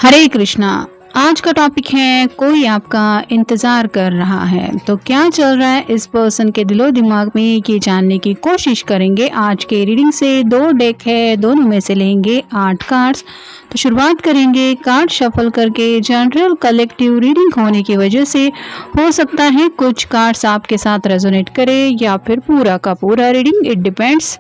हरे कृष्णा। आज का टॉपिक है कोई आपका इंतज़ार कर रहा है। तो क्या चल रहा है इस पर्सन के दिलो दिमाग में, ये जानने की कोशिश करेंगे आज के रीडिंग से। 2 डेक है, दोनों में से लेंगे 8 कार्ड्स। तो शुरुआत करेंगे कार्ड शफल करके। जनरल कलेक्टिव रीडिंग होने की वजह से हो सकता है कुछ कार्ड्स आपके साथ रेजोनेट करे या फिर पूरा का पूरा रीडिंग, इट डिपेंड्स।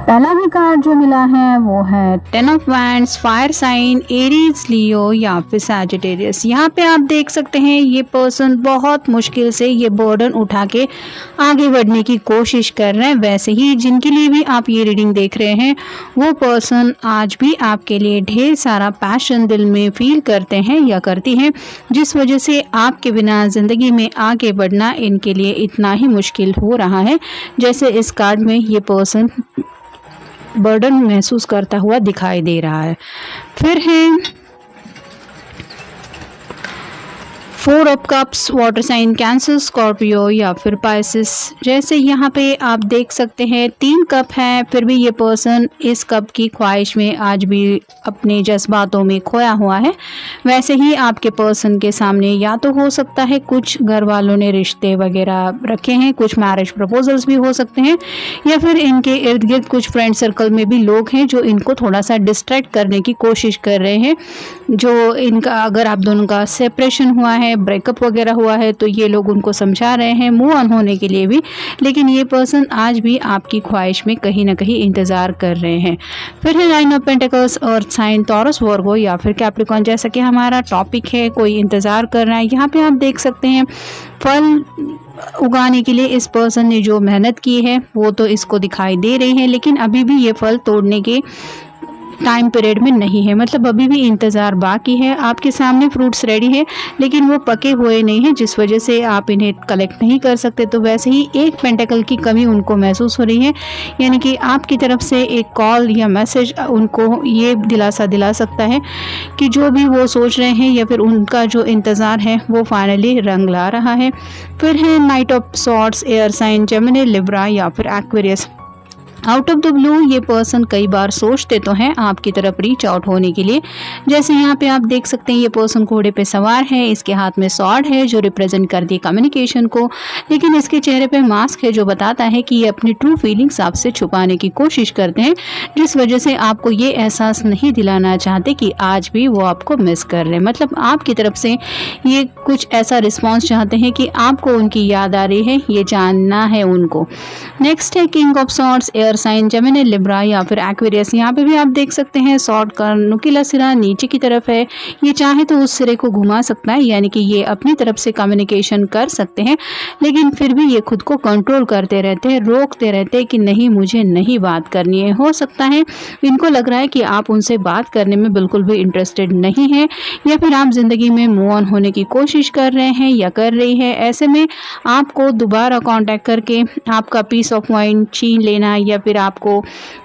पहला भी कार्ड जो मिला है वो है 10 of wands, fire sign, Aries, Leo या फिर सैजिटेरियस। यहाँ पे आप देख सकते हैं ये पर्सन बहुत मुश्किल से ये बर्डन उठा के आगे बढ़ने की कोशिश कर रहे हैं। वैसे ही जिनके लिए भी आप ये रीडिंग देख रहे हैं वो पर्सन आज भी आपके लिए ढेर सारा पैशन दिल में फील करते हैं या करती हैं, जिस वजह से आपके बिना ज़िंदगी में आगे बढ़ना इनके लिए इतना ही मुश्किल हो रहा है जैसे इस कार्ड में ये पर्सन बर्डन महसूस करता हुआ दिखाई दे रहा है। फिर है 4 of cups, water sign Cancer, Scorpio या फिर पाइसिस। जैसे यहाँ पे आप देख सकते हैं 3 कप है, फिर भी ये पर्सन इस कप की ख्वाहिश में आज भी अपने जज्बातों में खोया हुआ है। वैसे ही आपके पर्सन के सामने या तो हो सकता है कुछ घर वालों ने रिश्ते वगैरह रखे हैं, कुछ मैरिज प्रपोजल्स भी हो सकते हैं, या फिर इनके इर्द गिर्द कुछ फ्रेंड सर्कल में भी लोग हैं जो इनको थोड़ा सा डिस्ट्रैक्ट करने की कोशिश कर रहे हैं। जो इनका अगर आप दोनों का सेपरेशन हुआ है, ब्रेकअप वगैरह हुआ है, तो ये लोग उनको समझा रहे हैं मूव ऑन होने के लिए भी, लेकिन ये पर्सन आज भी आपकी ख्वाहिश में कहीं ना कहीं इंतज़ार कर रहे हैं। फिर है 9 of pentacles, earth sign, Taurus, Virgo या फिर कैप्रिकॉर्न। जैसा कि हमारा टॉपिक है कोई इंतज़ार कर रहा है, यहाँ पे आप देख सकते हैं फल उगाने के लिए इस पर्सन ने जो मेहनत की है वो तो इसको दिखाई दे रही है, लेकिन अभी भी ये फल तोड़ने के टाइम पीरियड में नहीं है, मतलब अभी भी इंतज़ार बाकी है। आपके सामने फ्रूट्स रेडी है लेकिन वो पके हुए नहीं हैं, जिस वजह से आप इन्हें कलेक्ट नहीं कर सकते। तो वैसे ही एक पेंटिकल की कमी उनको महसूस हो रही है, यानी कि आपकी तरफ से एक कॉल या मैसेज उनको ये दिलासा दिला सकता है कि जो भी वो सोच रहे हैं या फिर उनका जो इंतज़ार है वो फाइनली रंग ला रहा है। फिर है knight of swords, air sign, Gemini, Libra या फिर Aquarius. Out of the blue ये पर्सन कई बार सोचते तो हैं आपकी तरफ रीच आउट होने के लिए। जैसे यहाँ पे आप देख सकते हैं ये पर्सन घोड़े पे सवार है, इसके हाथ में स्वॉर्ड है जो रिप्रेजेंट करती है कम्युनिकेशन को, लेकिन इसके चेहरे पे मास्क है जो बताता है कि ये अपनी ट्रू फीलिंग्स आपसे छुपाने की कोशिश करते हैं, जिस वजह से आपको ये एहसास नहीं दिलाना चाहते कि आज भी वो आपको मिस कर रहे हैं। मतलब आपकी तरफ से ये कुछ ऐसा रिस्पॉन्स चाहते हैं कि आपको उनकी याद आ रही है, ये जानना है उनको। नेक्स्ट है king of swords, air sign, Gemini, Libra या फिर एक्वेरियस। यहाँ पे भी आप देख सकते हैं सॉर्ड का नुकीला सिरा नीचे की तरफ है, ये चाहे तो उस सिरे को घुमा सकता है, यानी कि ये अपनी तरफ से कम्युनिकेशन कर सकते हैं, लेकिन फिर भी ये खुद को कंट्रोल करते रहते हैं, रोकते रहते हैं कि नहीं मुझे नहीं बात करनी है। हो सकता है इनको लग रहा है कि आप उनसे बात करने में बिल्कुल भी इंटरेस्टेड नहीं है, या फिर आप ज़िंदगी में मूव ऑन होने की कोशिश कर रहे हैं या कर रही है। ऐसे में आपको दोबारा कॉन्टैक्ट करके आपका पीस ऑफ माइंड छीन लेना या फिर आपको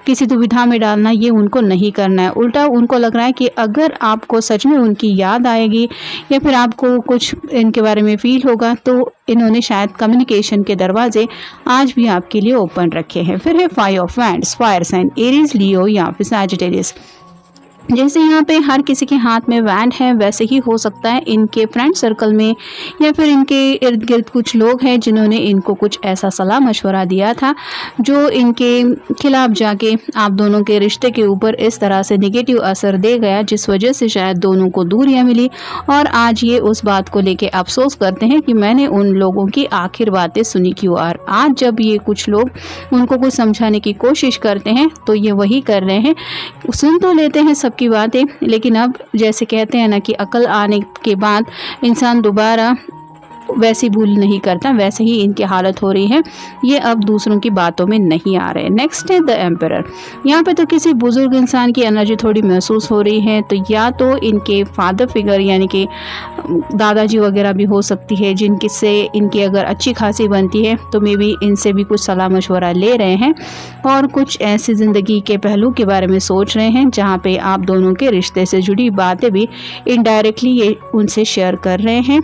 किसी दुविधा में डालना, ये उनको नहीं करना है। उल्टा उनको लग रहा है कि अगर आपको सच में उनकी याद आएगी या फिर आपको कुछ इनके बारे में फील होगा, तो इन्होंने शायद कम्युनिकेशन के दरवाजे आज भी आपके लिए ओपन रखे हैं। फिर है 5 of wands, fire sign, Aries, Leo या फिर सैजिटेरियस। जैसे यहाँ पे हर किसी के हाथ में वैन है, वैसे ही हो सकता है इनके फ्रेंड सर्कल में या फिर इनके इर्द गिर्द कुछ लोग हैं जिन्होंने इनको कुछ ऐसा सलाह मशवरा दिया था जो इनके खिलाफ जाके आप दोनों के रिश्ते के ऊपर इस तरह से नेगेटिव असर दे गया, जिस वजह से शायद दोनों को दूरियां मिली और आज ये उस बात को लेके अफसोस करते हैं कि मैंने उन लोगों की आखिर बातें सुनी क्यों। और आज जब ये कुछ लोग उनको कुछ समझाने की कोशिश करते हैं तो ये वही कर रहे हैं, सुन तो लेते हैं सबकी बातें, लेकिन अब जैसे कहते हैं ना कि अकल आने के बाद इंसान दोबारा वैसी भूल नहीं करता, वैसे ही इनकी हालत हो रही है, ये अब दूसरों की बातों में नहीं आ रहे। नेक्स्ट है द एम्परर। यहाँ पे तो किसी बुजुर्ग इंसान की एनर्जी थोड़ी महसूस हो रही है, तो या तो इनके फादर फिगर यानी कि दादाजी वगैरह भी हो सकती है, जिनसे इनकी अगर अच्छी खासी बनती है तो मे बी इनसे भी कुछ सलाह मशवरा ले रहे हैं और कुछ ऐसी ज़िंदगी के पहलू के बारे में सोच रहे हैं जहाँ पे आप दोनों के रिश्ते से जुड़ी बातें भी इनडायरेक्टली ये उनसे शेयर कर रहे हैं।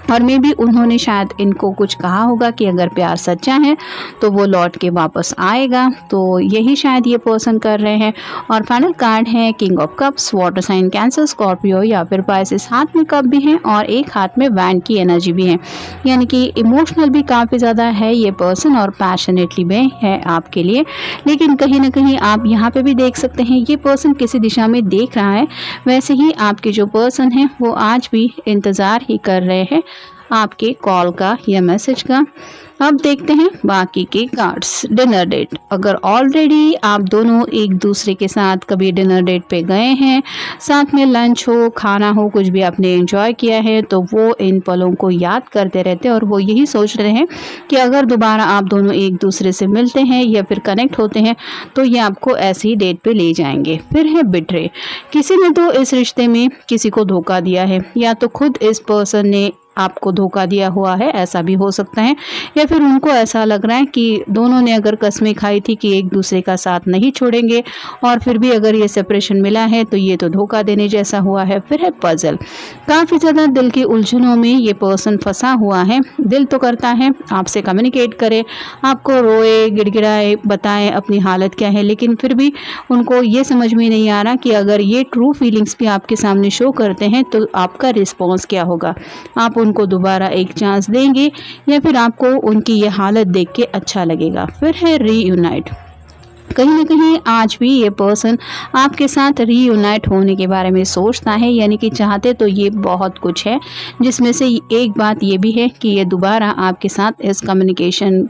और मे भी उन्होंने शायद इनको कुछ कहा होगा कि अगर प्यार सच्चा है तो वो लौट के वापस आएगा, तो यही शायद ये पर्सन कर रहे हैं। और फाइनल कार्ड है king of cups, water sign Cancer, Scorpio या फिर पाइसेस। हाथ में कप भी हैं और एक हाथ में वैन की एनर्जी भी है, यानी कि इमोशनल भी काफ़ी ज़्यादा है ये पर्सन और पैशनेटली भी है आपके लिए। लेकिन कहीं ना कहीं आप यहाँ पे भी देख सकते हैं ये पर्सन किसी दिशा में देख रहा है, वैसे ही आपके जो पर्सन है वो आज भी इंतज़ार ही कर रहे हैं आपके कॉल का या मैसेज का। अब देखते हैं बाकी के कार्ड्स। डिनर डेट, अगर ऑलरेडी आप दोनों एक दूसरे के साथ कभी डिनर डेट पे गए हैं, साथ में लंच हो, खाना हो, कुछ भी आपने एंजॉय किया है, तो वो इन पलों को याद करते रहते हैं और वो यही सोच रहे हैं कि अगर दोबारा आप दोनों एक दूसरे से मिलते हैं या फिर कनेक्ट होते हैं तो ये आपको ऐसी डेट पे ले जाएंगे। फिर है बिट्रे, किसी ने तो इस रिश्ते में किसी को धोखा दिया है, या तो खुद इस पर्सन ने आपको धोखा दिया हुआ है, ऐसा भी हो सकता है, या फिर उनको ऐसा लग रहा है कि दोनों ने अगर कस्में खाई थी कि एक दूसरे का साथ नहीं छोड़ेंगे और फिर भी अगर ये सेपरेशन मिला है तो ये तो धोखा देने जैसा हुआ है। फिर है पजल, काफ़ी ज़्यादा दिल की उलझनों में ये पर्सन फंसा हुआ है। दिल तो करता है आपसे कम्युनिकेट करे, आपको रोए, गिड़गिड़ाए, बताएं अपनी हालत क्या है, लेकिन फिर भी उनको ये समझ में नहीं आ रहा कि अगर ये ट्रू फीलिंग्स भी आपके सामने शो करते हैं तो आपका रिस्पॉन्स क्या होगा। आप उनको दोबारा एक चांस देंगे या फिर आपको उनकी ये हालत देख के अच्छा लगेगा। फिर है रीयूनाइट, कहीं ना कहीं आज भी ये पर्सन आपके साथ रीयूनाइट होने के बारे में सोचता है, यानी कि चाहते तो ये बहुत कुछ है, जिसमें से एक बात ये भी है कि ये दोबारा आपके साथ इस कम्युनिकेशन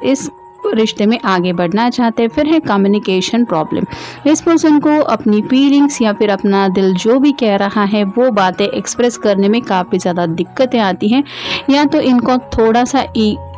इस रिश्ते में आगे बढ़ना चाहते हैं। फिर है कम्युनिकेशन प्रॉब्लम, इस पर्सन को अपनी फीलिंग्स या फिर अपना दिल जो भी कह रहा है वो बातें एक्सप्रेस करने में काफ़ी ज़्यादा दिक्कतें आती हैं, या तो इनको थोड़ा सा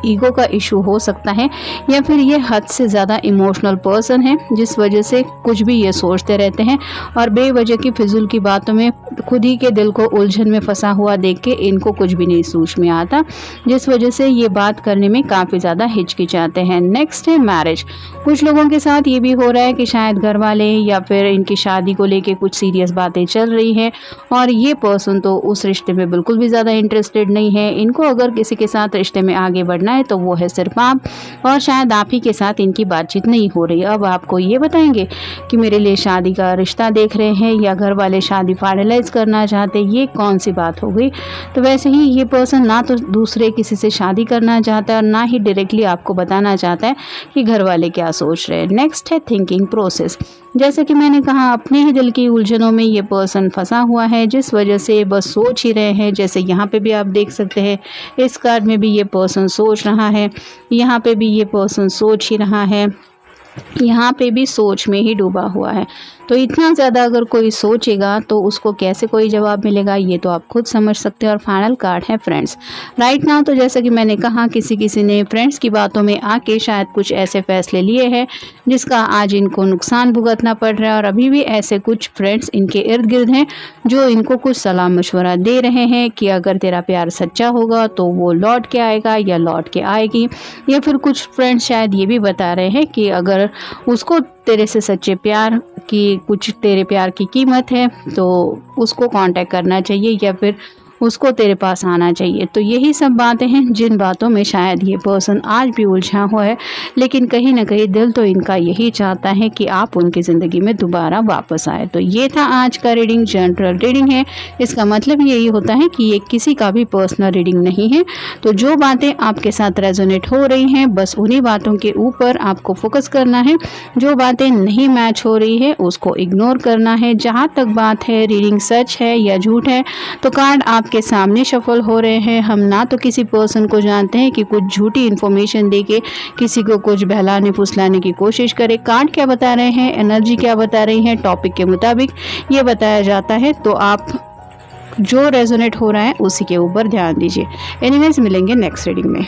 ईगो का इशू हो सकता है, या फिर ये हद से ज़्यादा इमोशनल पर्सन है जिस वजह से कुछ भी ये सोचते रहते हैं और बेवजह की फिजूल की बातों में खुद ही के दिल को उलझन में फंसा हुआ देख के इनको कुछ भी नहीं सूझ में आता, जिस वजह से ये बात करने में काफ़ी ज़्यादा हिचकिचाते हैं। नेक्स्ट है मैरिज, कुछ लोगों के साथ ये भी हो रहा है कि शायद घर वाले या फिर इनकी शादी को लेके कुछ सीरियस बातें चल रही हैं और ये पर्सन तो उस रिश्ते में बिल्कुल भी ज़्यादा इंटरेस्टेड नहीं है। इनको अगर किसी के साथ रिश्ते में आगे बढ़ना है तो वो है सिर्फ आप, और शायद आप ही के साथ इनकी बातचीत नहीं हो रही। अब आपको ये बताएंगे कि मेरे लिए शादी का रिश्ता देख रहे हैं या घर वाले शादी फाइनलाइज करना चाहते, ये कौन सी बात हो गई। तो वैसे ही ये पर्सन ना तो दूसरे किसी से शादी करना चाहता है और ना ही डायरेक्टली आपको बताना चाहता है कि घर वाले क्या सोच रहे हैं। नेक्स्ट है थिंकिंग प्रोसेस, जैसे कि मैंने कहा अपने ही दिल की उलझनों में ये पर्सन फंसा हुआ है, जिस वजह से बस सोच ही रहे हैं। जैसे यहाँ पे भी आप देख सकते हैं, इस कार्ड में भी ये पर्सन सोच रहा है, यहाँ पे भी ये पर्सन सोच ही रहा है, यहाँ पे भी सोच में ही डूबा हुआ है। तो इतना ज़्यादा अगर कोई सोचेगा तो उसको कैसे कोई जवाब मिलेगा, ये तो आप खुद समझ सकते हैं। और फाइनल कार्ड है फ्रेंड्स। राइट नाउ तो जैसा कि मैंने कहा किसी ने फ्रेंड्स की बातों में आके शायद कुछ ऐसे फैसले लिए हैं जिसका आज इनको नुकसान भुगतना पड़ रहा है, और अभी भी ऐसे कुछ फ्रेंड्स इनके इर्द गिर्द हैं जो इनको कुछ सलाह मशवरा दे रहे हैं कि अगर तेरा प्यार सच्चा होगा तो वो लौट के आएगा या लौट के आएगी, या फिर कुछ फ्रेंड्स शायद ये भी बता रहे हैं कि अगर उसको तेरे से सच्चे प्यार की कुछ तेरे प्यार की कीमत है तो उसको कांटेक्ट करना चाहिए, या फिर उसको तेरे पास आना चाहिए। तो यही सब बातें हैं जिन बातों में शायद ये पर्सन आज भी उलझा हुआ है, लेकिन कहीं ना कहीं दिल तो इनका यही चाहता है कि आप उनकी ज़िंदगी में दोबारा वापस आए। तो ये था आज का रीडिंग, जनरल रीडिंग है। इसका मतलब यही होता है कि ये किसी का भी पर्सनल रीडिंग नहीं है। तो जो बातें आपके साथ रेजोनेट हो रही हैं बस उन्हीं बातों के ऊपर आपको फोकस करना है। जो बातें नहीं मैच हो रही है उसको इग्नोर करना है। जहाँ तक बात है रीडिंग सच है या झूठ है, तो कार्ड आपके सामने शफल हो रहे हैं। हम ना तो किसी पर्सन को जानते हैं कि कुछ झूठी इन्फॉर्मेशन देके किसी को कुछ बहलाने फुसलाने की कोशिश करे। कार्ड क्या बता रहे हैं, एनर्जी क्या बता रही है, टॉपिक के मुताबिक ये बताया जाता है। तो आप जो रेजोनेट हो रहा है उसी के ऊपर ध्यान दीजिए। एनीवेज, मिलेंगे नेक्स्ट रीडिंग में।